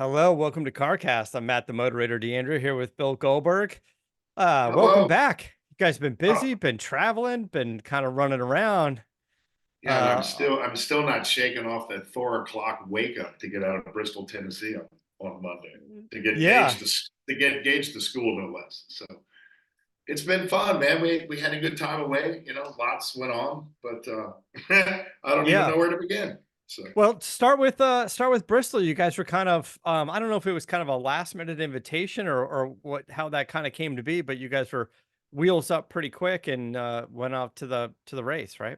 Hello, welcome to CarCast. I'm Matt, the moderator, DeAndre, here with Bill Goldberg. Welcome Hello. back. You guys been Oh, busy, been traveling, been kind of running around. yeah, and I'm Uh, still I'm still not shaking off that 4 o'clock wake up to get out of Bristol, Tennessee on Monday to get yeah, Gage to school no less. So it's been fun, man. We had a good time away. Lots went on, but I don't even yeah. know where to begin. So Well, start with Bristol. You guys were kind of I don't know if it was kind of a last minute invitation or what how that kind of came to be, but you guys were wheels up pretty quick and went off to the race, right?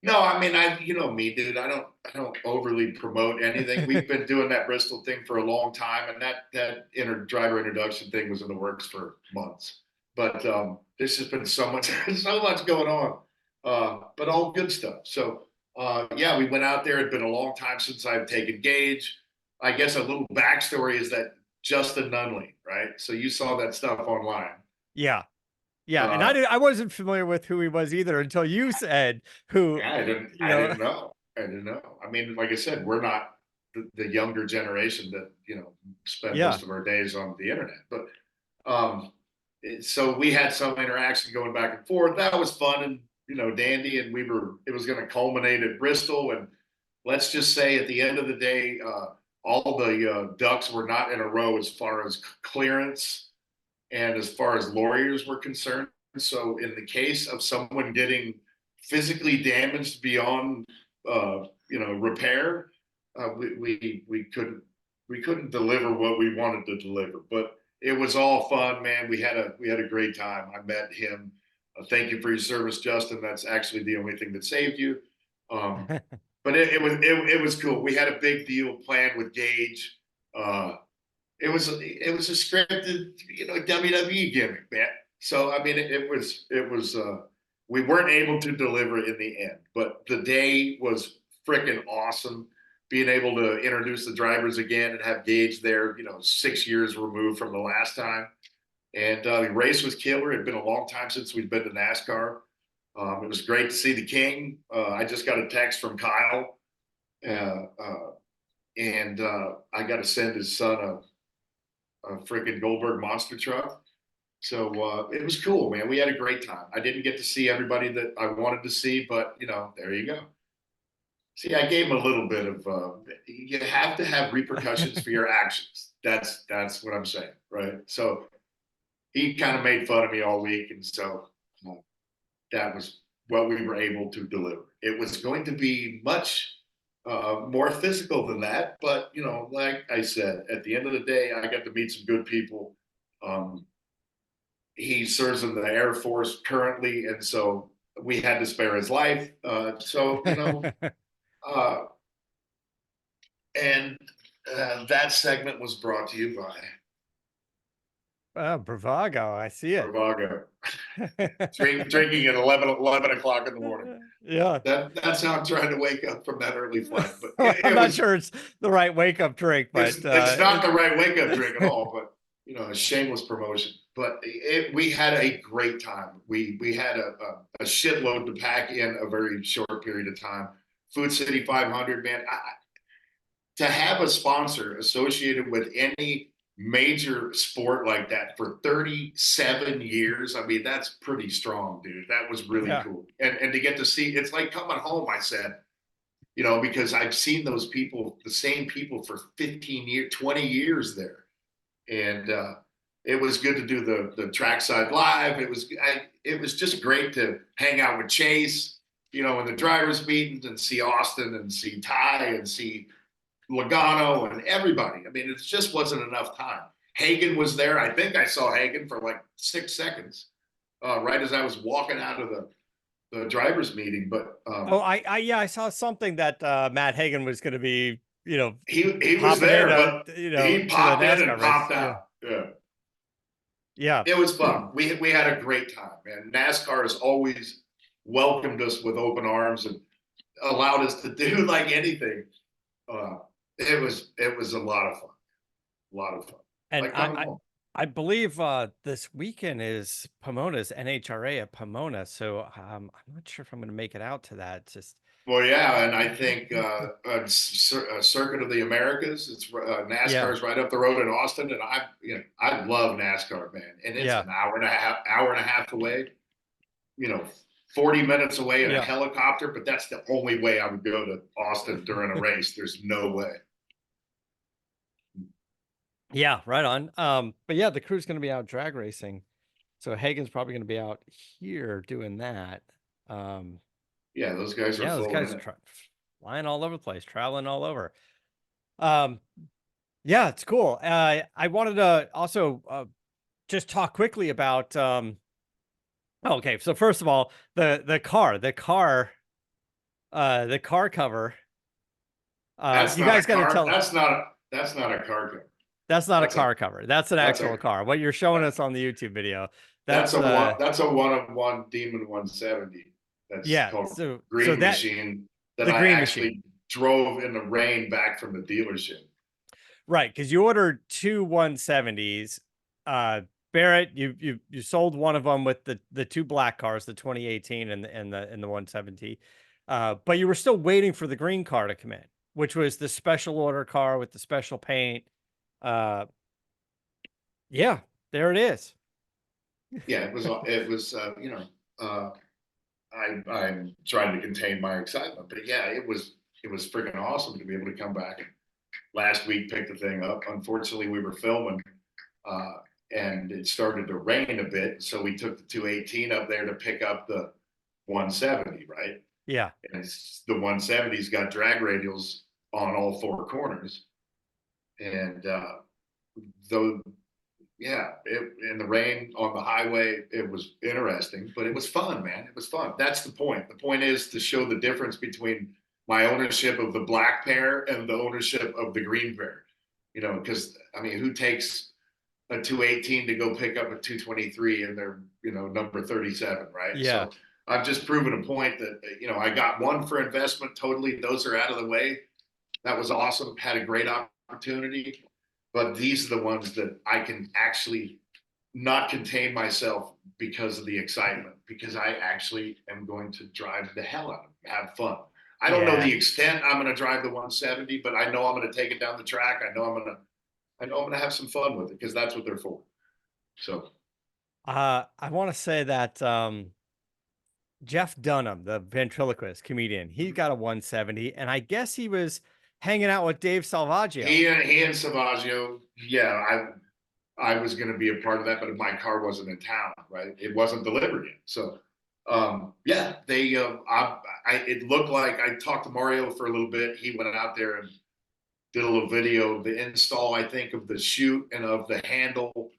no, I mean you know me, dude. I don't overly promote anything. We've been doing that Bristol thing for a long time, and that driver introduction thing was in the works for months. But there's just been so much so much going on, but all good stuff. So yeah, we went out there. It'd been a long time since I've taken Gage. I guess a little backstory is that Justin Nunley, right? So you saw that stuff online. Yeah. Yeah, and Uh, I wasn't familiar with who he was either until you said who, Yeah, I didn't. you I know. didn't know. I didn't know. I mean, like I said, we're not the younger generation that spend Yeah. most of our days on the internet. But so we had some interaction going back and forth. That was fun and dandy. And it was going to culminate at Bristol. And let's just say at the end of the day, all the ducks were not in a row as far as clearance and as far as lawyers were concerned. So in the case of someone getting physically damaged beyond repair, we couldn't deliver what we wanted to deliver. But it was all fun, man. We had a great time. I met him. Thank you for your service, Justin. That's actually the only thing that saved you. Um, but it was cool. We had a big deal planned with Gage. It was a scripted WWE gimmick, man. So I mean it was we weren't able to deliver in the end, but the day was freaking awesome. Being able to introduce the drivers again and have Gage there, 6 years removed from the last time, and the race was killer. It'd been a long time since we'd been to NASCAR. It was great to see the King. I just got a text from Kyle, uh, uh, and I got to send his son a freaking Goldberg monster truck. So it was cool, man. We had a great time. I didn't get to see everybody that I wanted to see, but there you go. See, I gave him a little bit of. You have to have repercussions for your actions. That's what I'm saying, right? So he kind of made fun of me all week, and so that was what we were able to deliver. It was going to be much more physical than that, but like I said, at the end of the day, I got to meet some good people. Um, he serves in the Air Force currently, and so we had to spare his life. Uh, and that segment was brought to you by Bravago, I see it. Bravago. Drinking at 11 o'clock in the morning. Yeah. That's how I'm trying to wake up from that early flight. But I'm it not was sure it's the right wake up drink, but it's not the right wake up drink at all. But a shameless promotion. But we had a great time. We had a shitload to pack in a very short period of time. Food City 500, man. To have a sponsor associated with any major sport like that for 37 years, I mean, that's pretty strong, dude. That was really yeah. cool. And to get to see, it's like coming home, I said, because I've seen those people, the same people for 15 years, 20 years there. And it was good to do the trackside live. It was just great to hang out with Chase, in the drivers' meetings and see Austin and see Ty and see Logano and everybody. I mean, it just wasn't enough time. Hagan was there. I think I saw Hagan for like 6 seconds, right as I was walking out of the drivers meeting. But Oh, yeah, I saw something that Matt Hagan was going to be, he was popping in, there, but he to the popped in NASCAR and race. popped Yeah. out. Yeah, Yeah. it was fun. We had a great time, man. NASCAR has always welcomed us with open arms and allowed us to do like anything. Uh, it was a lot of fun. A lot of fun. And Like coming home. I believe this weekend is Pomona's NHRA at Pomona, so I'm not sure if I'm going to make it out to that. Just Well, yeah, and I think Circuit of the Americas. It's Yeah. NASCAR's right up the road in Austin, and I love NASCAR, man. And it's Yeah. an hour and a half away. You know, 40 minutes away in a Yeah. helicopter. But that's the only way I would go to Austin during a race. There's no way. Yeah, right on. But yeah, the crew's going to be out drag racing. So Hagen's probably going to be out here doing that. Um, Yeah, those guys are yeah, those full guys in it. flying all over the place, traveling all over. Um, yeah, it's cool. I wanted to also just talk quickly about okay, so first of all, the car cover. That's You not guys a got to car. tell. That's not a car cover. That's not a That's a car cover. That's an that's actual a car. What you're showing us on the YouTube video. that's That's a one that's a one-of-one Demon 170. That's yeah. called So Green that Machine that the I green machine. actually drove in the rain back from the dealership. Right, because you ordered two 170s. Barrett, you sold one of them with the two black cars, the 2018 and the 170. But you were still waiting for the green car to come in, which was the special order car with the special paint. Uh, yeah, there it is. Yeah, I'm trying to contain my excitement, but yeah, it was freaking awesome to be able to come back and last week pick the thing up. Unfortunately, we were filming uh, and it started to rain a bit, so we took the 218 up there to pick up the 170, right? Yeah. And the 170's got drag radials on all four corners, and though yeah, in the rain on the highway, it was interesting, but it was fun, man. It was fun. That's the point. The point is to show the difference between my ownership of the black pair and the ownership of the green pair. Because I mean, who takes a 218 to go pick up a 223 and they're number 37, right? Yeah. So I've just proven a point that I got one for investment. Totally, those are out of the way. That was awesome. Had a great opportunity, but these are the ones that I can actually not contain myself because of the excitement, because I actually am going to drive the hell out of it, have fun. I don't know Yeah. the extent I'm going to drive the 170, but I know I'm going to take it down the track. I know I'm going to have some fun with it because that's what they're for. So I want to say that Jeff Dunham, the ventriloquist comedian, he got a 170, and I guess he was hanging out with Dave Salvaggio. he and Savaggio, yeah, I was going to be a part of that, but my car wasn't in town, right? It wasn't delivered yet. So, yeah, it looked like I talked to Mario for a little bit. He went out there and did a little video of the install, I think, of the chute and of the handle.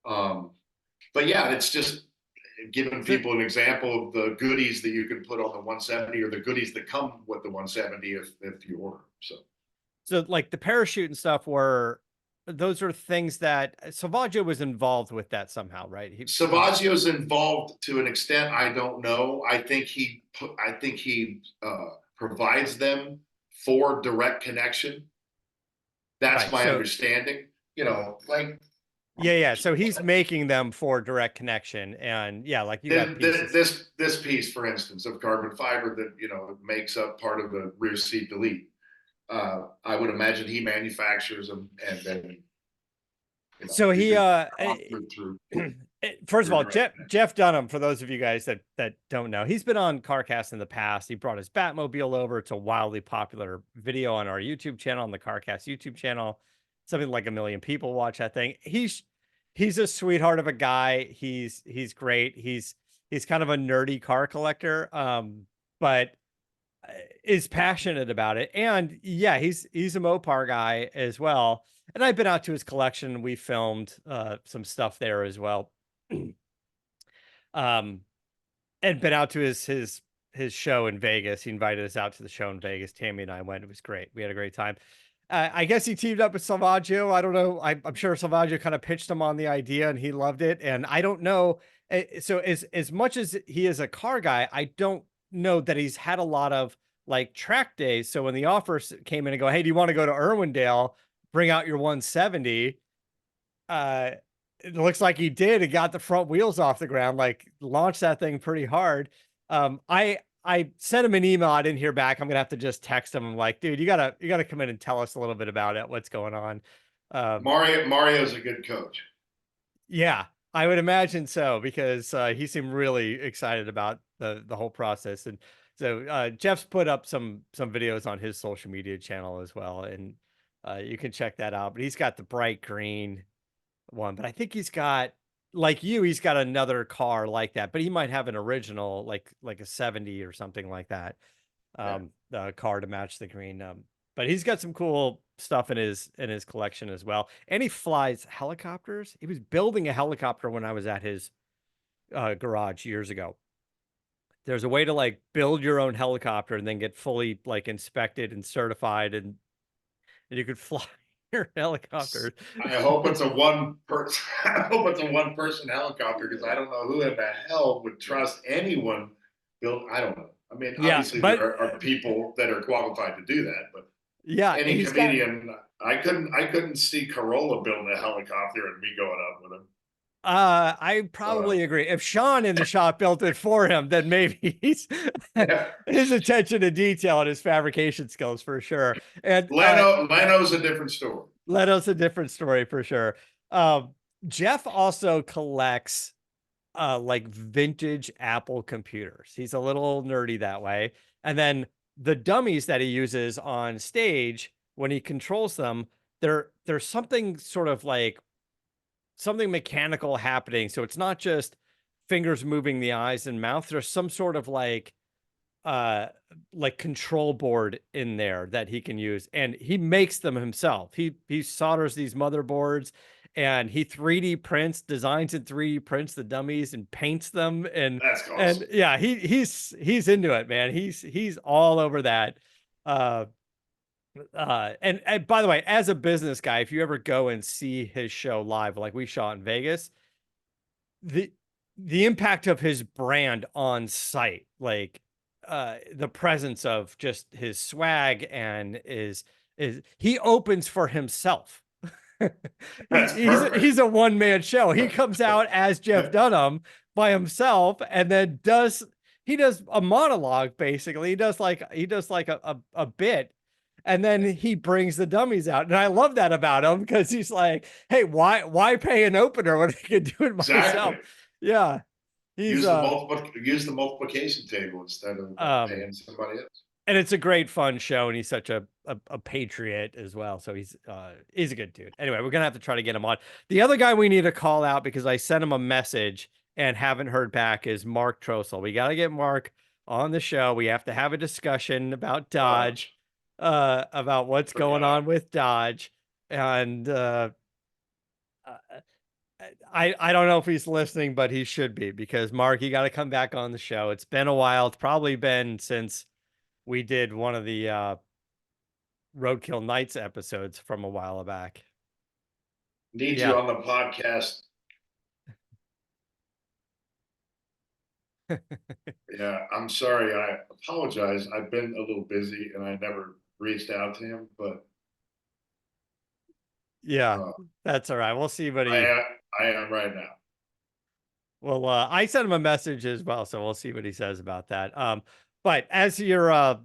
But yeah, it's just giving people an example of the goodies that you can put on the 170 or the goodies that come with the 170 if you order. So like the parachute and stuff those are things that Salvaggio was involved with that somehow, right? Savaggio's involved to an extent I don't know. I think he provides them for direct connection. That's Right. my So understanding. Like yeah. So he's making them for direct connection, and yeah, like you got pieces. this piece, for instance, of carbon fiber that makes up part of the rear seat delete. I would imagine he manufactures them and then So he through first of all, Jeff Dunham, for those of you guys that don't know, he's been on CarCast in the past. He brought his Batmobile over. It's a wildly popular video on our YouTube channel, on the CarCast YouTube channel. Something like 1 million people watch that thing. He's a sweetheart of a guy. He's great. He's kind of a nerdy car collector, but is passionate about it. And yeah, he's a Mopar guy as well. And I've been out to his collection. We filmed some stuff there as well. And been out to his show in Vegas. He invited us out to the show in Vegas. Tammy and I went. It was great. We had a great time. I guess he teamed up with Salvaggio. I don't know. I'm sure Salvaggio kind of pitched him on the idea and he loved it. And I don't know. So as much as he is a car guy, I don't know that he's had a lot of like track days. So when the offers came in and go, hey, do you want to go to Irwindale? Bring out your 170. It looks like he did. He got the front wheels off the ground, like launched that thing pretty hard. I sent him an email. I didn't hear back. I'm gonna have to just text him. I'm like, dude, you gotta come in and tell us a little bit about it. What's going on? Mario's a good coach. Yeah, I would imagine so because he seemed really excited about the whole process. And so Jeff's put up some videos on his social media channel as well, and you can check that out. But he's got the bright green one, but I think he's got, like you, he's got another car like that, but he might have an original like a 70 or something like that, Yeah. car to match the green. But he's got some cool stuff in his collection as well. And he flies helicopters. He was building a helicopter when I was at his garage years ago. There's a way to like build your own helicopter and then get fully like inspected and certified, and you could fly your helicopter. I hope it's a one person. I hope it's a one person helicopter because I don't know who in the hell would trust anyone build. I don't know. I mean, Yeah, obviously but there are people that are qualified to do that, but yeah, any he's got. comedian, I couldn't see Corolla build a helicopter and me going up with him. I probably agree. If Sean in the shop built it for him, then maybe he's Yeah, his attention to detail and his fabrication skills for sure. And Leno's a different story. Leto's a different story for sure. Um, Jeff also collects like vintage Apple computers. He's a little nerdy that way. And then the dummies that he uses on stage when he controls them, there's something sort of like something mechanical happening. So it's not just fingers moving the eyes and mouth. There's some sort of uh like control board in there that he can use, and he makes them himself. He solders these motherboards, and he 3D prints, designs and 3D prints the dummies and paints them. That's And awesome. yeah, he's into it, man. He's all over that. uh and by the way, as a business guy, if you ever go and see his show live, like we saw in Vegas, the the impact of his brand on site, like the presence of just his swag and is he opens for himself. That's He's perfect. a one-man show. He comes out as Jeff Dunham by himself, and then he does a monologue basically. He does like a bit, and then he brings the dummies out. And I love that about him because he's like, hey, why pay an opener when I can do it Exactly. myself? Yeah. He's Use the multiplication table instead of um paying somebody else. and it's a great fun show, and he's such a patriot as well. So he's a good dude. Anyway, we're gonna have to try to get him on. The other guy we need to call out because I sent him a message and haven't heard back is Mark Trossel. We got to get Mark on the show. We have to have a discussion about Oh, Dodge, about what's going forgot. on with Dodge. And I don't know if he's listening, but he should be, because Mark, you got to come back on the show. It's been a while. It's probably been since we did one of the Roadkill Nights episodes from a while back. Need you Yeah. on the podcast. Yeah, I'm sorry. I apologize. I've been a little busy and I never reached out to him, but Yeah, uh, that's all right. We'll see what I he, am I am right now. well, I sent him a message as well, so we'll see what he says about that. But as you're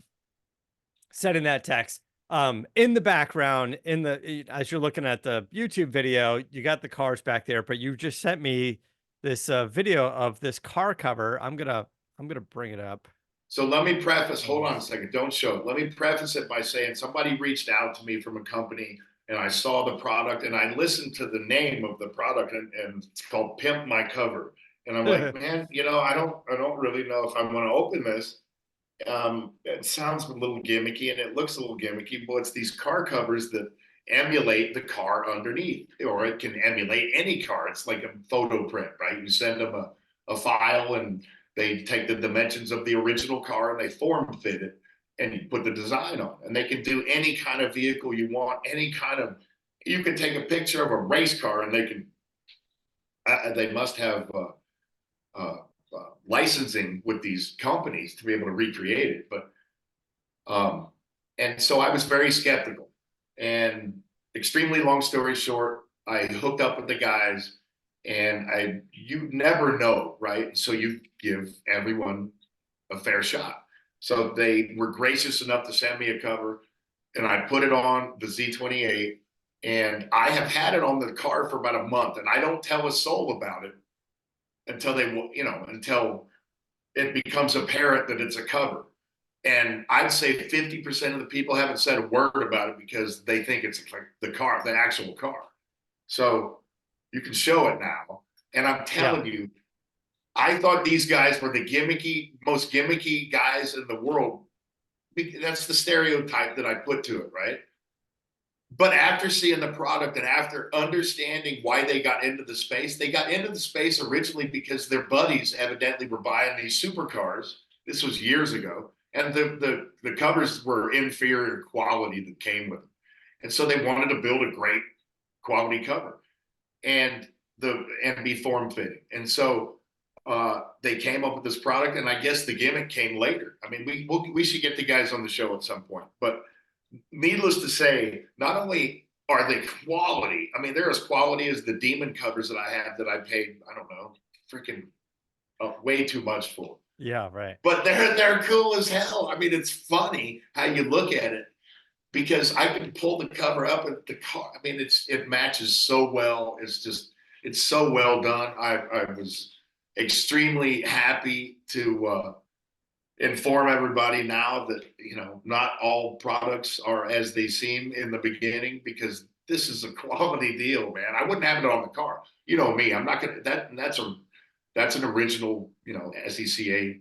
sending that text, in the background, as you're looking at the YouTube video, you got the cars back there, but you just sent me this video of this car cover. I'm gonna bring it up. So let me preface, hold Um, on a second, don't show it. Let me preface it by saying somebody reached out to me from a company and I saw the product and I listened to the name of the product and it's called Pimp My Cover. And I'm like, man, I don't really know if I want to open this. It sounds a little gimmicky and it looks a little gimmicky, but it's these car covers that emulate the car underneath, or it can emulate any car. It's like a photo print, right? You send them a file and they take the dimensions of the original car and they form fit it and you put the design on. And they can do any kind of vehicle you want, any kind of, you can take a picture of a race car and they must have licensing with these companies to be able to recreate it. But and so I was very skeptical. And extremely long story short, I hooked up with the guys, and you never know, right? So you give everyone a fair shot. So they were gracious enough to send me a cover, and I put it on the Z28, and I have had it on the car for about a month, and I don't tell a soul about it until until it becomes apparent that it's a cover. And I'd say 50% of the people haven't said a word about it because they think it's like the car, the actual car. So you can show it now. And I'm telling you, I thought these guys were the most gimmicky guys in the world. That's the stereotype that I put to it, right? But after seeing the product and after understanding why they got into the space, they got into the space originally because their buddies evidently were buying these supercars. This was years ago. And the covers were inferior quality that came with them. And so they wanted to build a great quality cover and be form fitting. And so they came up with this product, and I guess the gimmick came later. I mean, we should get the guys on the show at some point, but needless to say, not only are they quality, I mean, they're as quality as the Demon covers that I have that I paid, I don't know, freaking way too much for. Yeah, right. But they're cool as hell. I mean, it's funny how you look at it because I can pull the cover up at the car. I mean, it matches so well. It's so well done. I was extremely happy to inform everybody now that, not all products are as they seem in the beginning, because this is a quality deal, man. I wouldn't have it on the car. You know me, I'm not gonna, that's an original, SECA,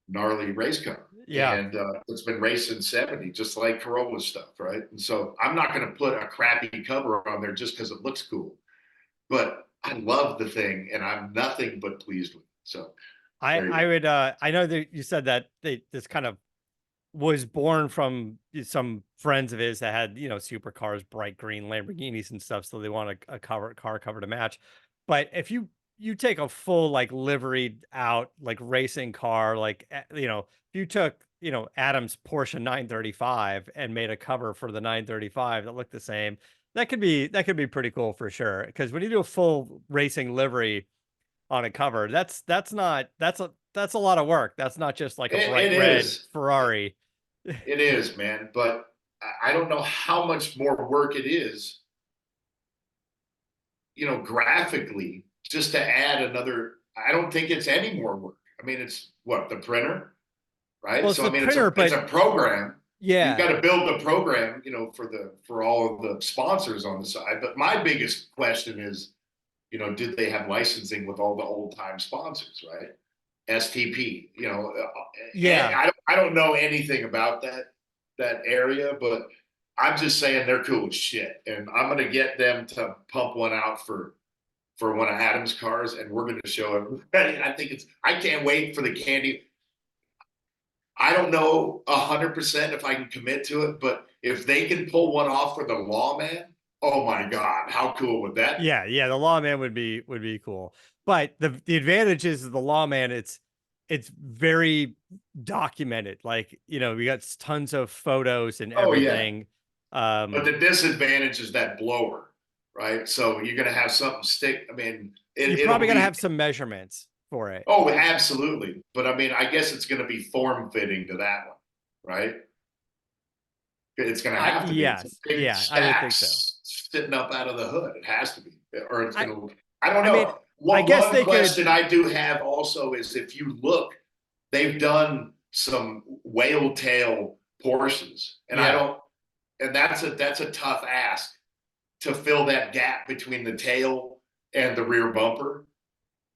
gnarly race car. Yeah. And it's been raced in 70, just like Corolla stuff, right? And so I'm not going to put a crappy cover on there just because it looks cool. But I love the thing, and I'm nothing but pleased with it. So I would I know that you said that this kind of was born from some friends of his that had, supercars, bright green Lamborghinis and stuff, so they want a car cover to match. But if you take a full like liveried out like racing car, like if you took Adam's Porsche 935 and made a cover for the 935 that looked the same, that could be pretty cool for sure. Because when you do a full racing livery on a cover, that's a lot of work. That's not just like a bright red Ferrari. It is, man. But I don't know how much more work it is, graphically, just to add another. I don't think it's any more work. I mean, it's what, the printer, right? Well, so I mean, printer, it's a program. Yeah, you've got to build the program, for all of the sponsors on the side. But my biggest question is, did they have licensing with all the old time sponsors, right? STP, yeah. I don't know anything about that area, but I'm just saying they're cool as shit, and I'm gonna get them to pump one out for one of Adam's cars, and we're gonna show everybody. I can't wait for the candy. I don't know 100% if I can commit to it, but if they can pull one off for the Lawman, oh my God, how cool would that be? Yeah, the Lawman would be cool. But the advantage is the Lawman, it's very documented. Like, we got tons of photos and everything. But the disadvantage is that blower, right? So you're gonna have something stick. I mean, you're probably gonna have some measurements for it. Oh, absolutely. But I mean, I guess it's gonna be form fitting to that one, right? It's gonna have to be. Yes, yeah, I would think so. Sitting up out of the hood, it has to be, or it's gonna. I don't know. I mean, I guess one question I do have also is, if you look, they've done some whale tail Porsches, and I don't. And that's a tough ask to fill that gap between the tail and the rear bumper.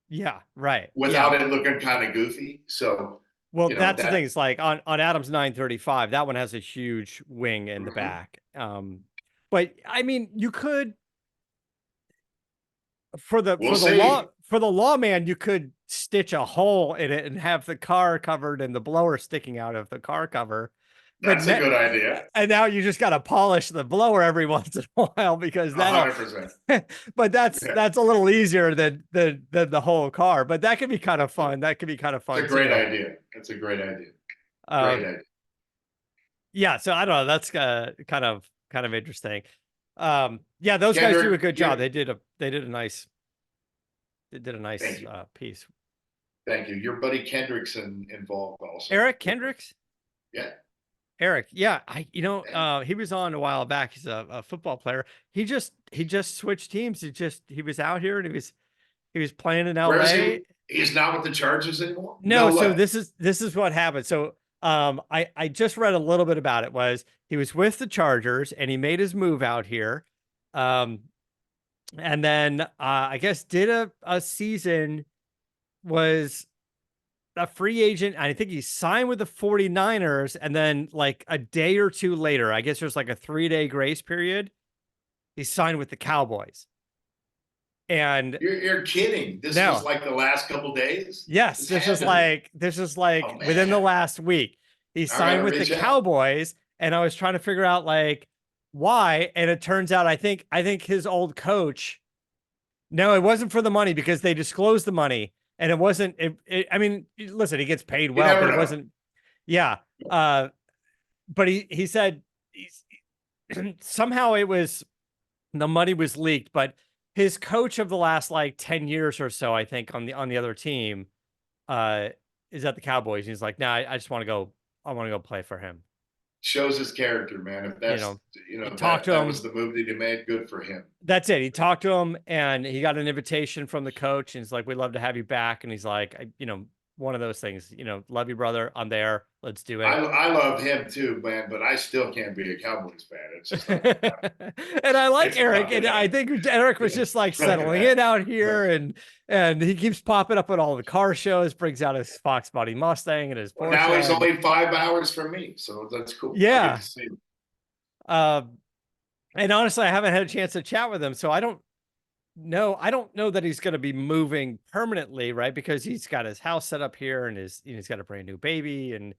Yeah, right. Without it looking kind of goofy. So, well, that's the thing. It's like on Adam's 935, that one has a huge wing in the back. But I mean, you could for the Lawman, you could stitch a hole in it and have the car covered and the blower sticking out of the car cover. That's a good idea. And now you just got to polish the blower every once in a while, because that 100%. But that's a little easier than the whole car. But that could be kind of fun. That could be kind of fun. It's a great idea. It's a great idea. Great idea. Yeah. So I don't know. That's kind of interesting. Yeah, those guys do a good job. They did a nice piece. Thank you. Your buddy Kendrick's involved also. Eric Kendricks. Yeah. Eric, yeah, Yeah. he was on a while back. He's a football player. He just switched teams. He was out here and he was playing in Where is LA. he? He's not with the Chargers anymore? No, No so way. this is what happened. So I just read a little bit about it. Was he was with the Chargers and he made his move out here. Um and then I guess did a season, was a free agent. I think he signed with the 49ers. And then like a day or two later, I guess there's like a 3-day grace period, he signed with the Cowboys. And You're kidding. This was no, like the last couple days. yes, It's this is heaven. like Oh within the man, last week, he I gotta signed with the reach out. Cowboys. And I was trying to figure out like why. And it turns out I think his old coach, no, it wasn't for the money because they disclosed the money. And it wasn't, I mean, listen, he gets paid You well, never but it know. wasn't, yeah. Uh, but he said he's, somehow it was, the money was leaked, but his coach of the last like 10 years or so, I think on the other team, uh, is at the Cowboys. He's like, nah, I just want to go, I want to go play for him. Shows his character, man. If You that's know, he talked to that was him. the move that he made, good for him. That's it. He talked to him and he got an invitation from the coach and he's like, we'd love to have you back. And he's like, one of those things, love you, brother. I'm there. Let's do it. I love him too, man, but I still can't be a Cowboys fan. It's just not gonna happen. And I like It's Eric, not and gonna I happen. think Eric was just like It's not gonna settling in happen. out here, and he keeps popping up at all the car shows, brings out his Fox Body Mustang and his Well, now he's Porsche. And only 5 hours from me, so that's cool. I'll get yeah, to see him. uh, and honestly, I haven't had a chance to chat with him, so I don't know. I don't know that he's going to be moving permanently, right? Because he's got his house set up here, and he's got a brand new baby, and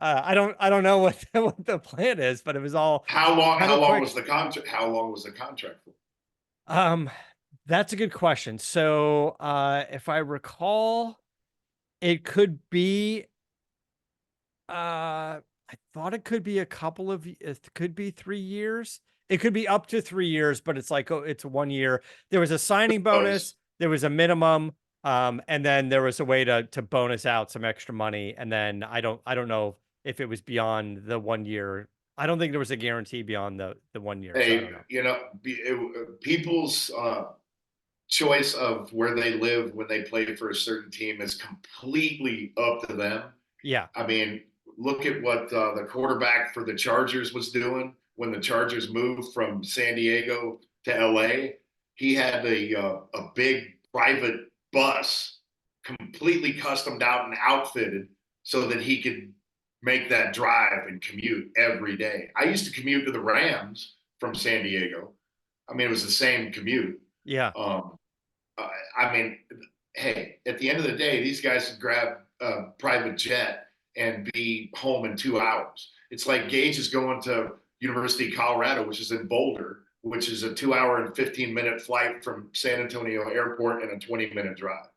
I don't know what what the plan is, but it was all kind How of long quick. was the contract? How long was the contract for? Um, that's a good question. So, if I recall, it could be, I thought it could be it could be 3 years. It could be up to 3 years, but it's like, oh, it's 1 year. There was a signing bonus, Those there was a minimum, and then there was a way to bonus out some extra money. And then I don't know if it was beyond the 1 year. I don't think there was a guarantee beyond the 1 year. So I hey, don't know. people's choice of where they live when they play for a certain team is completely up to them. Yeah. I mean, look at what the quarterback for the Chargers was doing when the Chargers moved from San Diego to LA. He had a big private bus completely customed out and outfitted so that he could make that drive and commute every day. I used to commute to the Rams from San Diego. I mean, it was the same commute. Yeah. Um, I mean, hey, at the end of the day, these guys can grab a private jet and be home in 2 hours. It's like Gage is going to University of Colorado, which is in Boulder, which is a 2 hour and 15-minute flight from San Antonio Airport and a 20-minute drive.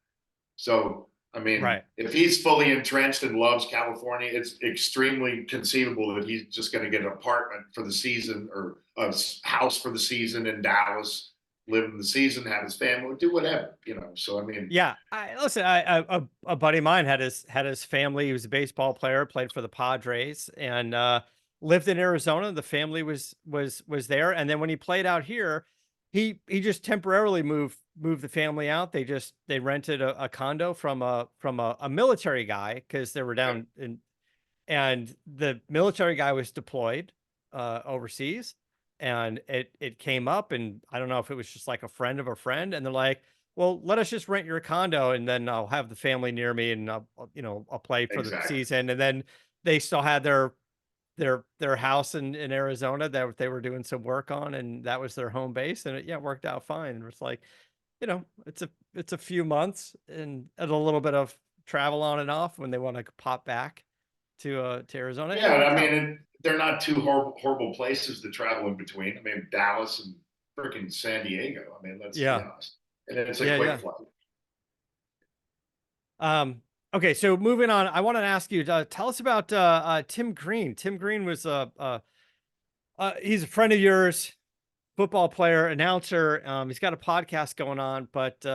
So, I mean, Right. if he's fully entrenched and loves California, it's extremely conceivable that he's just going to get an apartment for the season or a house for the season in Dallas, live in the season, have his family, do whatever. So, I mean, Yeah, listen. A buddy of mine had his family. He was a baseball player, played for the Padres, and lived in Arizona. The family was there, and then when he played out here, he just temporarily moved the family out. They rented a condo from a military guy because they were down in, and the military guy was deployed overseas, and it came up, and I don't know if it was just like a friend of a friend, and they're like, well, let us just rent your condo, and then I'll have the family near me, and I'll play for the exactly. season. And then they still had their house in Arizona that they were doing some work on, and that was their home base, and it worked out fine. And it's like, it's a few months and a little bit of travel on and off when they want to pop back to Arizona, and it Yeah, worked I out. mean, they're not two horrible places to travel in between. I mean, Dallas and freaking San Diego. I mean, let's be Yeah, honest. And it's a yeah, quick yeah. flight. Okay, so moving on, I want to ask you, tell us about Tim Green. Tim Green was he's a friend of yours, football player, announcer. He's got a podcast going on, but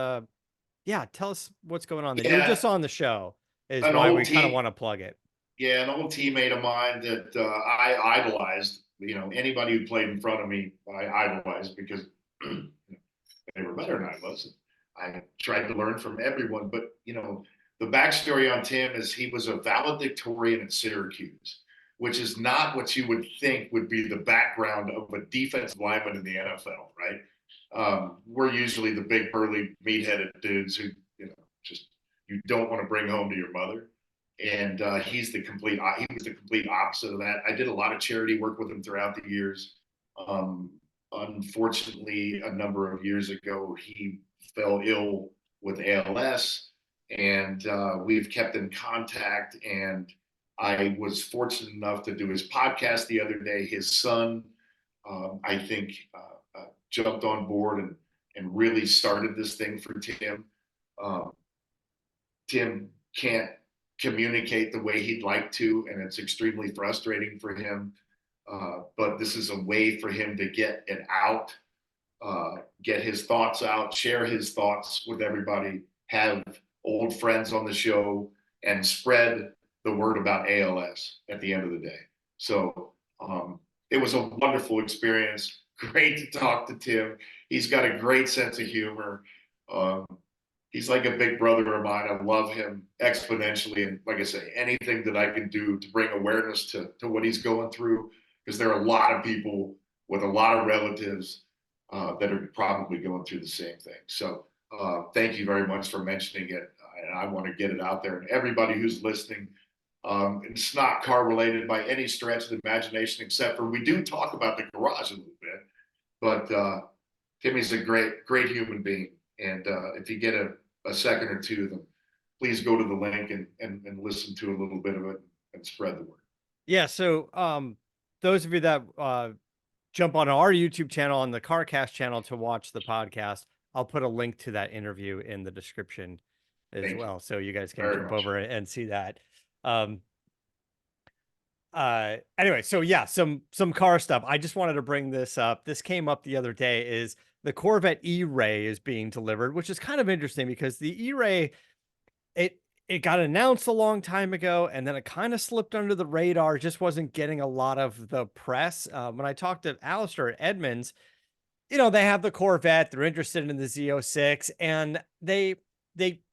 Yeah, tell us what's going on there. You were Yeah, just on the show, is an why old we kind of team. want to plug it. Yeah, an old teammate of mine that I idolized. You know, anybody who played in front of me, I idolized because they were better than I was. I tried to learn from everyone, but you know, the backstory on Tim is he was a valedictorian at Syracuse, which is not what you would think would be the background of a defensive lineman in the NFL, right? We're usually the big burly meat-headed dudes who, you know, just you don't want to bring home to your mother. And he was the complete opposite of that. I did a lot of charity work with him throughout the years. Um, Unfortunately, a number of years ago, he fell ill with ALS, and we've kept in contact. And I was fortunate enough to do his podcast the other day. His son, I think, jumped on board and really started this thing for Tim. Um, Tim can't communicate the way he'd like to, and it's extremely frustrating for him. But this is a way for him to get it out, get his thoughts out, share his thoughts with everybody, have old friends on the show, and spread the word about ALS at the end of the day. So it was a wonderful experience. Great to talk to Tim. He's got a great sense of humor. Um, he's like a big brother of mine. I love him exponentially. And like I say, anything that I can do to bring awareness to what he's going through, because there are a lot of people with a lot of relatives that are probably going through the same thing. So thank you very much for mentioning it. And I want to get it out there. And everybody who's listening, it's not car related by any stretch of the imagination, except for we do talk about the garage a little bit. But Timmy's a great human being. And if you get a second or two of them, please go to the link and listen to a little bit of it and spread the word. Yeah. So, those of you that, jump on our YouTube channel and the CarCast channel to watch the podcast, I'll put a link to that interview in the description as Thank you well. So you guys can very jump much. over and see that. Um, anyway, so yeah, some car stuff. I just wanted to bring this up. This came up the other day. Is the Corvette E-Ray is being delivered, which is kind of interesting because the E-Ray, it it got announced a long time ago, and then it kind of slipped under the radar. Just wasn't getting a lot of the press. When I talked to Alistair Edmonds, you know, they have the Corvette. They're interested in the Z06, and they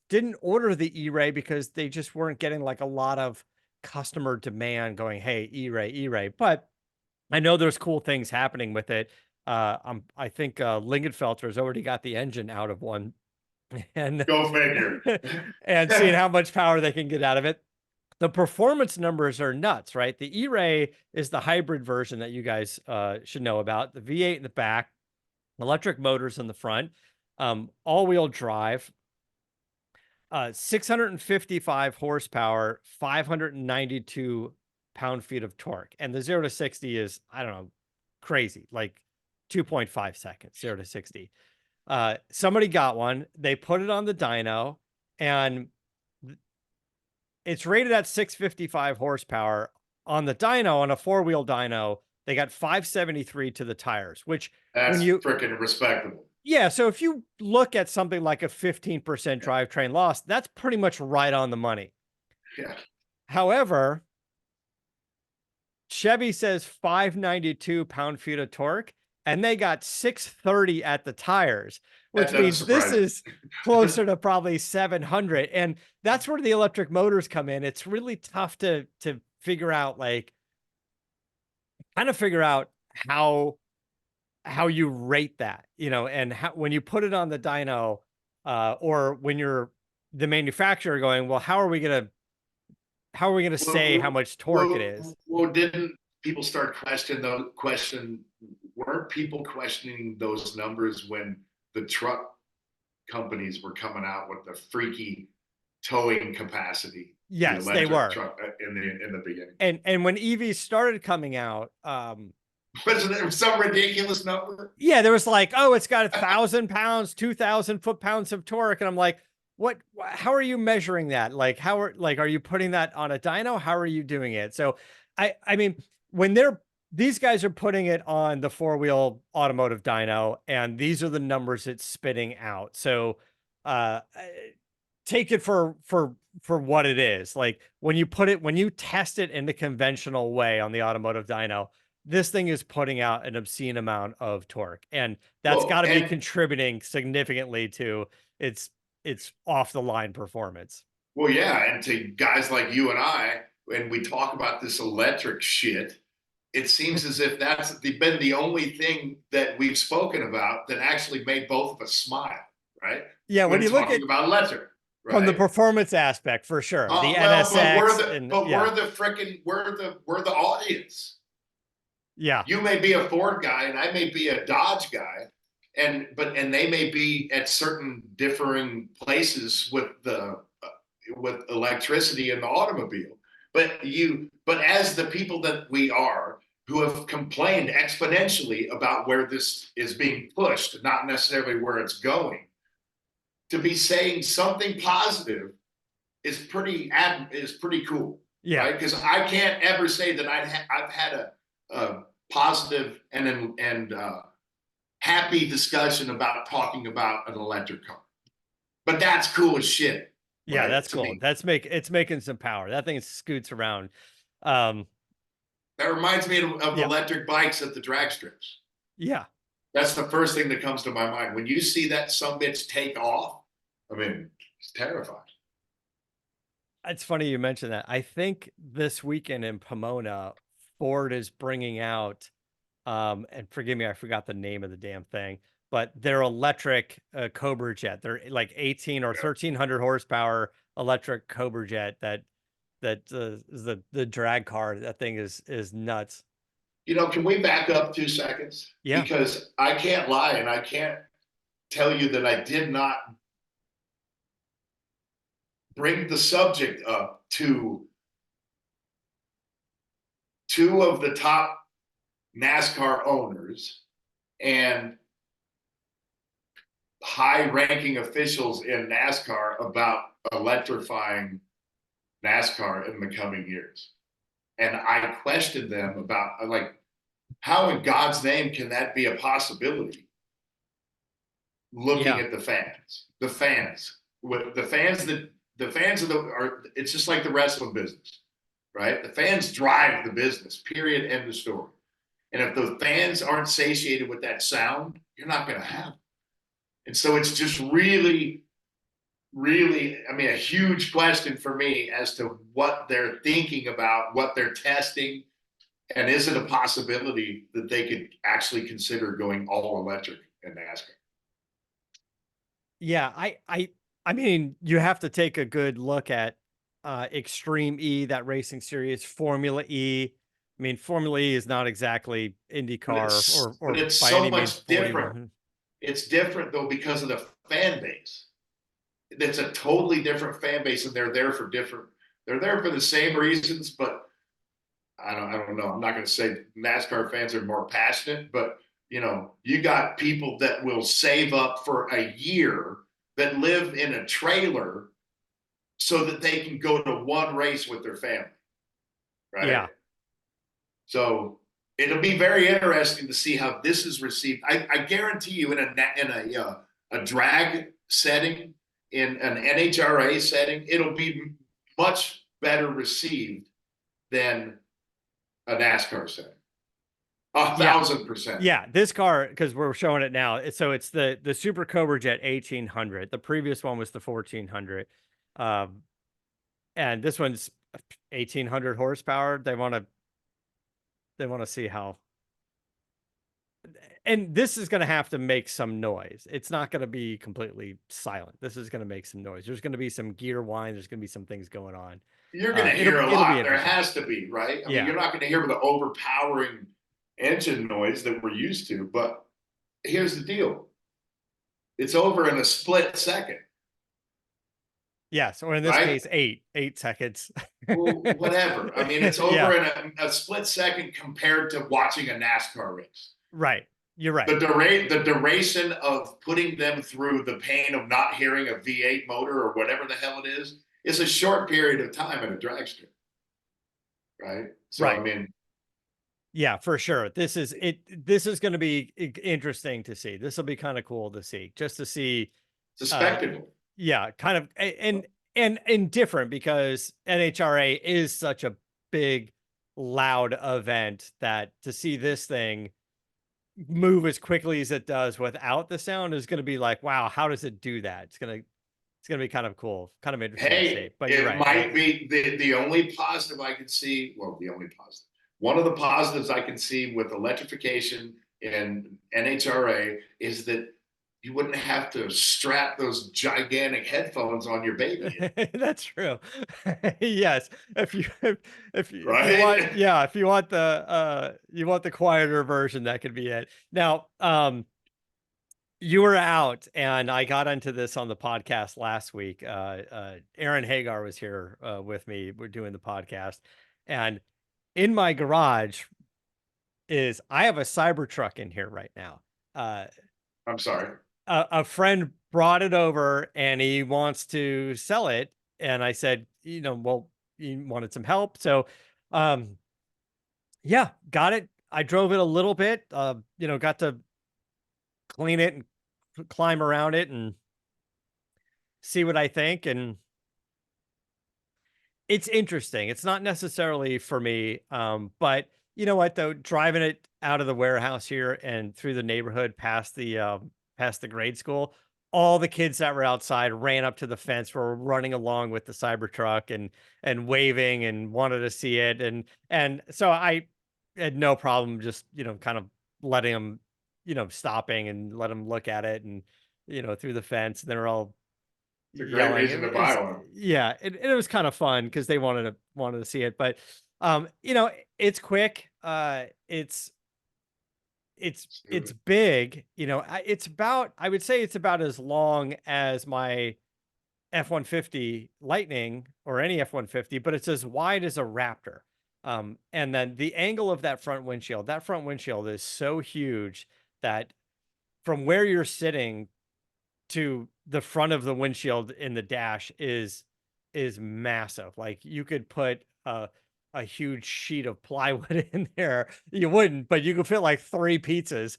didn't order the E-Ray because they just weren't getting like a lot of customer demand going, "Hey, E-Ray, E-Ray." But I know there's cool things happening with it. I think Lingenfelter's already got the engine out of one, and Go figure. and seeing how much power they can get out of it. The performance numbers are nuts, right? The E-Ray is the hybrid version that you guys should know about. The V8 in the back, electric motors in the front, all-wheel drive, 655 horsepower, 592 pound-feet of torque. And the 0 to 60 is, I don't know, crazy, like 2.5 seconds, 0 to 60. Somebody got one. They put it on the dyno, and it's rated at 655 horsepower. On the dyno, on a four-wheel dyno, they got 573 to the tires, which when That's you freaking respectable. yeah, so if you look at something like a 15% drivetrain loss, that's pretty much right on the money. Yeah. However, Chevy says 592 pound-feet of torque, and they got 630 at the tires, That which doesn't means this surprise me. is closer to probably 700. And that's where the electric motors come in. It's really tough to figure out, like, kind of figure out how you rate that, you know, and how, when you put it on the dyno, or when you're the manufacturer going, well, how are we gonna say how much torque it is? Well, didn't people start weren't people questioning those numbers when the truck companies were coming out with the freaky towing capacity, the Yes, they electric were. truck in the beginning? And when EVs started coming out, Wasn't it some ridiculous number? yeah, there was like, oh, it's got 1,000 pounds, 2,000 foot-pounds of torque. And I'm like, how are you measuring that? Like, are you putting that on a dyno? How are you doing it? So I mean, when these guys are putting it on the four-wheel automotive dyno, and these are the numbers it's spitting out. So uh, take it for what it is. Like when you test it in the conventional way on the automotive dyno, this thing is putting out an obscene amount of torque, and that's Well, got to be and contributing significantly to its off the line performance. well, yeah, and to guys like you and I, when we talk about this electric shit, it seems as if that's been the only thing that we've spoken about that actually made both of us smile, right? Yeah, when When you look talking at about electric, from the right? performance aspect, for sure, the Well, NSX and yeah, we're the audience. yeah, You may be a Ford guy and I may be a Dodge guy, and they may be at certain differing places with electricity in the automobile. But as the people that we are, who have complained exponentially about where this is being pushed, not necessarily where it's going, to be saying something positive is pretty cool, yeah. right? Because I can't ever say that I've had a positive and happy discussion about talking about an electric car. But that's cool as shit, Yeah, right? that's To cool. me, It's making some power. That thing scoots around. Um, that reminds me of yeah, electric bikes at the drag strips. yeah. That's the first thing that comes to my mind when you see that sumbitch take off. I mean, it's terrifying. It's funny you mentioned that. I think this weekend in Pomona, Ford is bringing out, and forgive me, I forgot the name of the damn thing, but their electric Cobra Jet. They're like 18 or Yeah. 1300 horsepower electric Cobra Jet that is the drag car. That thing is nuts. You know, can we back up 2 seconds? Yeah, Because I can't lie and I can't tell you that I did not bring the subject up to two of the top NASCAR owners and high ranking officials in NASCAR about electrifying NASCAR in the coming years. And I questioned them about, like, how in God's name can that be a possibility? Looking yeah, at the fans, with the fans of the are, it's just like the wrestling business, right? The fans drive the business, period, end of story. And if the fans aren't satiated with that sound, you're not going to have it. And so it's just really, really, I mean, a huge question for me as to what they're thinking about, what they're testing, and is it a possibility that they could actually consider going all electric in NASCAR? yeah. I mean, you have to take a good look at Extreme E, that racing series, Formula E. I mean, Formula E is not exactly IndyCar But or it's by so any means much different. 41. It's different though because of the fan base. It's a totally different fan base, and they're there for different. They're there for the same reasons, but I don't know. I'm not going to say NASCAR fans are more passionate, but you know, you got people that will save up for a year that live in a trailer so that they can go to one race with their family, right? Yeah. So it'll be very interesting to see how this is received. I guarantee you, in a drag setting, in an NHRA setting, it'll be much better received than a NASCAR setting. A Yeah. 1,000%. Yeah, this car, because we're showing it now. So it's the Super Cobra Jet 1800. The previous one was the 1400. Um, and this one's 1800 horsepower. They want to see how, and this is going to have to make some noise. It's not going to be completely silent. This is going to make some noise. There's going to be some gear whine. There's going to be some things going on. You're going to hear a It'll be lot. There interesting. has to be, right? I mean, Yeah. you're not going to hear the overpowering engine noise that we're used to. But here's the deal: it's over in a split second, Yes. Or in this right? case, 8 seconds. Well, whatever. I mean, it's over Yeah. in a split second compared to watching a NASCAR race. Right. You're right. The duration of putting them through the pain of not hearing a V8 motor or whatever the hell it is a short period of time in a drag strip, right? So I Right. mean, Yeah, for sure. This is going to be interesting to see. This will be kind of cool to see, just to see it's a uh spectacle. yeah, kind of, and different because NHRA is such a big, loud event that to see this thing move as quickly as it does without the sound is going to be like, wow, how does it do that? It's gonna be kind of cool, kind of interesting to see. Hey, But you're it right. might be the only positive I can see. Well, the only positive. One of the positives I can see with electrification and NHRA is that you wouldn't have to strap those gigantic headphones on your baby, That's true. Yes. If you want, right? yeah, if you want the quieter version, that could be it. Now, you were out and I got into this on the podcast last week. Aaron Hagar was here with me. We're doing the podcast, and in my garage is I have a Cybertruck in here right now. Uh, I'm sorry. a friend brought it over and he wants to sell it. And I said, well, he wanted some help. So, um, yeah, got it. I drove it a little bit, got to clean it and climb around it and see what I think. And it's interesting. It's not necessarily for me. But you know what though, driving it out of the warehouse here and through the neighborhood past the grade school, all the kids that were outside ran up to the fence, were running along with the Cybertruck and waving and wanted to see it. And so I had no problem just, kind of letting them, stopping and let them look at it and, through the fence. And they're all It's a great yelling. reason to buy one. Yeah, it was kind of fun because they wanted to see it. But it's quick. It's big. It's about, I would say it's about as long as my F-150 Lightning or any F-150, but it's as wide as a Raptor. And then the angle of that front windshield is so huge that from where you're sitting to the front of the windshield in the dash is massive. Like you could put a huge sheet of plywood in there. You wouldn't, but you could fit like 3 pizzas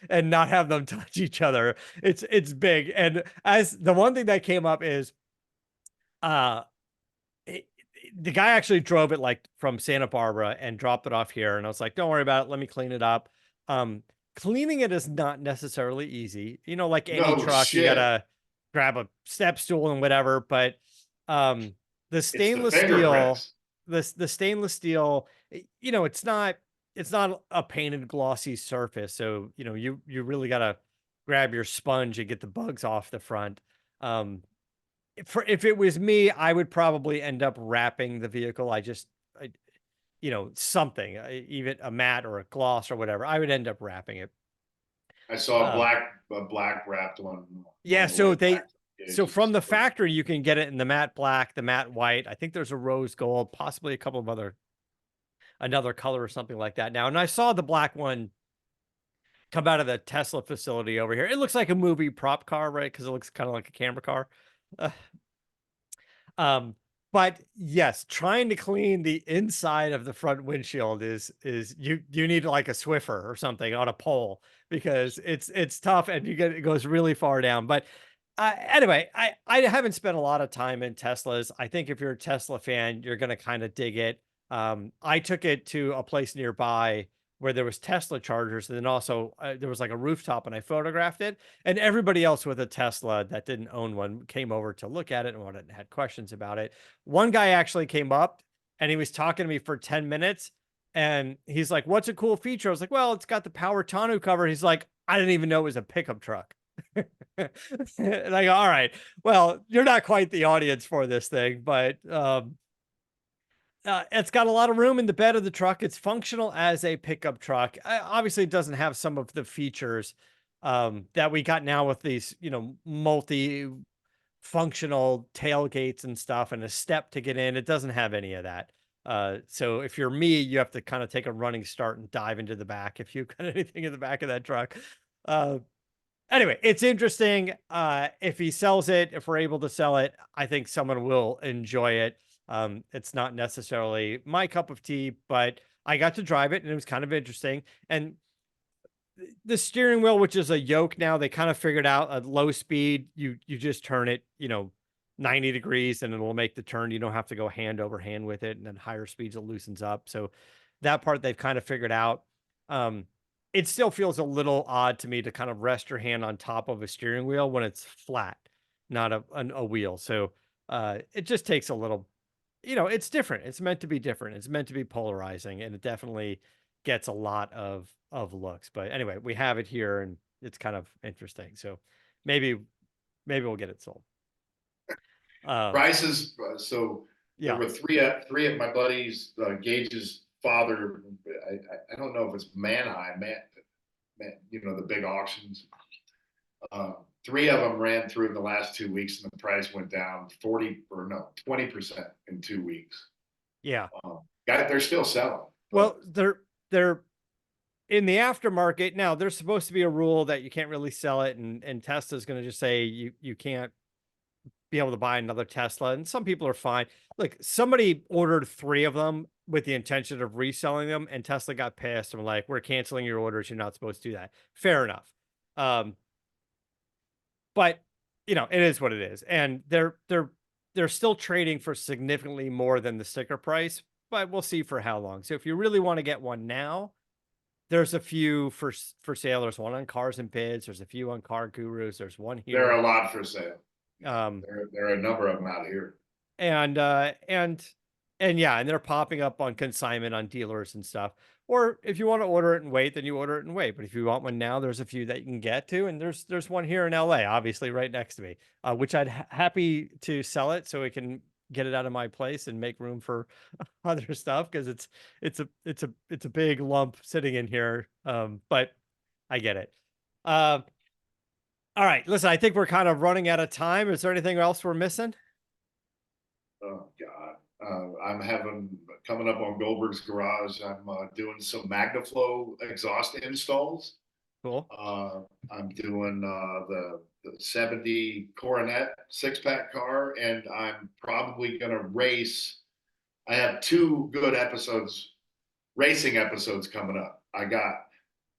and not have them touch each other. It's big. And as the one thing that came up is uh it- the guy actually drove it like from Santa Barbara and dropped it off here. And I was like, don't worry about it. Let me clean it up. Um, Cleaning it is not necessarily easy. Like any No truck, you shit. gotta grab a step stool and whatever. But the It's the stainless steel, fingerprints. the stainless steel, it's not a painted glossy surface. So, you really gotta grab your sponge and get the bugs off the front. Um, if it was me, I would probably end up wrapping the vehicle. Something, even a matte or a gloss or whatever. I would end up wrapping it. I saw Uh, a black wrapped one yeah. on the way back. So from the factory, you can get it in the matte black, the matte white. I think there's a rose gold, possibly a couple of another color or something like that now. And I saw the black one come out of the Tesla facility over here. It looks like a movie prop car, right? Because it looks kind of like a camera car. Uh, Um, but yes, trying to clean the inside of the front windshield is you need like a Swiffer or something on a pole because it's tough and it goes really far down. But anyway, I haven't spent a lot of time in Teslas. I think if you're a Tesla fan, you're gonna kind of dig it. I took it to a place nearby where there was Tesla chargers, and then also there was like a rooftop, and I photographed it. And everybody else with a Tesla that didn't own one came over to look at it and had questions about it. One guy actually came up and he was talking to me for 10 minutes. And he's like, what's a cool feature? I was like, well, it's got the power tonneau cover. He's like, I didn't even know it was a pickup truck. And I go, all right, well, you're not quite the audience for this thing, but it's got a lot of room in the bed of the truck. It's functional as a pickup truck. Obviously, it doesn't have some of the features that we got now with these, multi-functional tailgates and stuff, and a step to get in. It doesn't have any of that. So if you're me, you have to kind of take a running start and dive into the back if you've got anything in the back of that truck. Uh, anyway, it's interesting. If he sells it, if we're able to sell it, I think someone will enjoy it. It's not necessarily my cup of tea, but I got to drive it and it was kind of interesting. And the steering wheel, which is a yoke now, they kind of figured out at low speed, you just turn it, 90 degrees and it'll make the turn. You don't have to go hand over hand with it. And then higher speeds, it loosens up. So that part they've kind of figured out. Um, it still feels a little odd to me to kind of rest your hand on top of a steering wheel when it's flat, not a wheel. So it just takes a little, it's different. It's meant to be different. It's meant to be polarizing, and it definitely gets a lot of looks. But anyway, we have it here, and it's kind of interesting. So maybe we'll get it sold. Prices. So there Yeah. were three of my buddies, Gage's father. I don't know if it's Manheim, the big auctions. Three of them ran through in the last 2 weeks, and the price went down 20% in 2 weeks. Yeah. They're still selling. Well, they're in the aftermarket now. There's supposed to be a rule that you can't really sell it, and Tesla's going to just say you can't be able to buy another Tesla. And some people are fine. Look, somebody ordered 3 of them with the intention of reselling them, and Tesla got pissed and were like, "We're canceling your orders. You're not supposed to do that." Fair enough. But it is what it is, and they're still trading for significantly more than the sticker price, but we'll see for how long. So if you really want to get one now, there's a few for sale. There's one on Cars and Bids. There's a few on Car Gurus. There's one here. There are a lot for sale. There are a number of them out here. And yeah, and they're popping up on consignment on dealers and stuff. Or if you want to order it and wait, then you order it and wait. But if you want one now, there's a few that you can get to, and there's one here in LA, obviously right next to me, which I'd happy to sell it so we can get it out of my place and make room for other stuff, because it's a big lump sitting in here. But I get it. All right, listen, I think we're kind of running out of time. Is there anything else we're missing? Oh God. I'm coming up on Goldberg's garage. I'm doing some MagnaFlow exhaust installs. Cool. I'm doing the 70 Coronet 6-pack car, and I'm probably going to race. I have 2 good racing episodes coming up. I got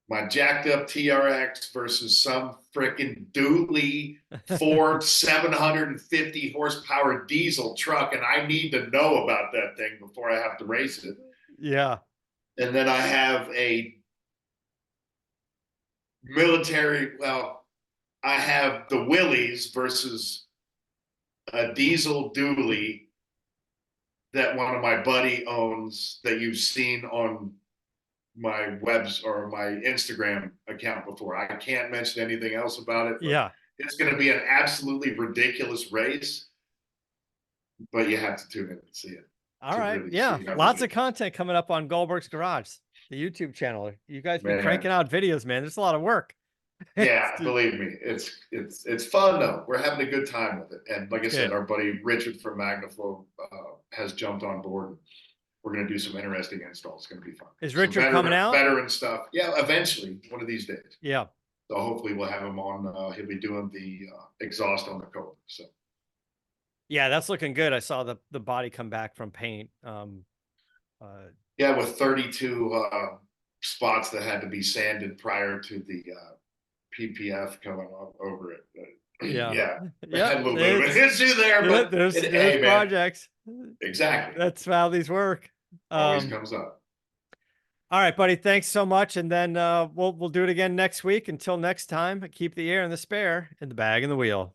my jacked up TRX versus some freaking doodly Ford 750 horsepower diesel truck, and I need to know about that thing before I have to race it. Yeah. And then I have a I have the Willys versus a diesel dually that one of my buddy owns that you've seen on my webs or my Instagram account before. I can't mention anything else about it. Yeah. It's going to be an absolutely ridiculous race, but you have to tune in and see it. All right. Really, yeah. Lots of content coming up on Goldberg's Garage, the YouTube channel. You guys been cranking out videos, man. There's a lot of work. Yeah, believe me, it's fun though. We're having a good time with it, and like I said, our buddy Richard from MagnaFlow has jumped on board. We're going to do some interesting installs. It's going to be fun. Is Richard coming out? Veteran stuff. Yeah, eventually, one of these days. Yeah. So hopefully we'll have him on. He'll be doing the exhaust on the Cobra. So. Yeah, that's looking good. I saw the body come back from paint. Yeah, with 32 spots that had to be sanded prior to the PPF coming over it. Yeah. Yeah. A little bit of an issue there, but there's projects. Exactly. That's how these work. Always comes up. All right, buddy. Thanks so much. And then we'll do it again next week. Until next time, keep the air and the spare in the bag and the wheel.